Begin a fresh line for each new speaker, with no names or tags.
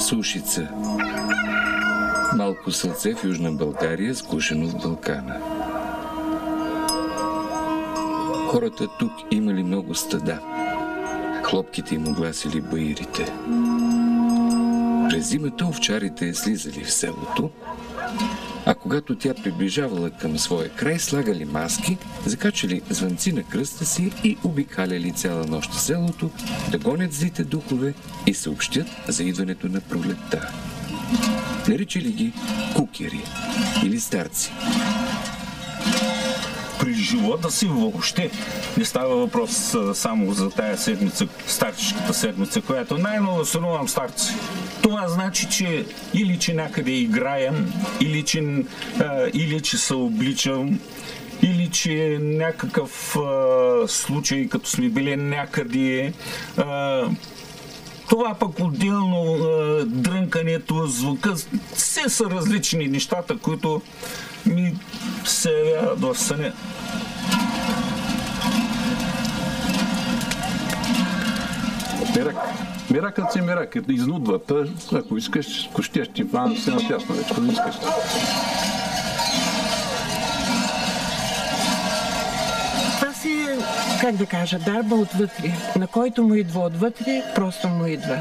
Сушица. Малко сълце в Южна България, скушено в Балкана. Хората тук имали много стада. Хлопките им огласили баирите. През зимата овчарите слизали в селото, а когато тя приближавала към своя край, слагали маски, закачали звънци на кръста си и обикаляли цяла нощ в селото да гонят злите духове и съобщят за идването на пролетта. Наричали ги кукери или старци.
При живота си въобще не става въпрос само за тая седмица, старчешката седмица, която най-много сънувам старци. Това значи, че или че някъде играем, или че се обличам, или че някакъв случай, като сме били някъде. Това пък отделно дрънкането, звука, все са различни нещата, които ми се явяват в съня.
Меракът си мерак, изнудвата, ако искаш, кощеш ти ван се натясно вече, не искаш.
Това си, как да кажа, дарба отвътре. На който му идва отвътре, просто му идва.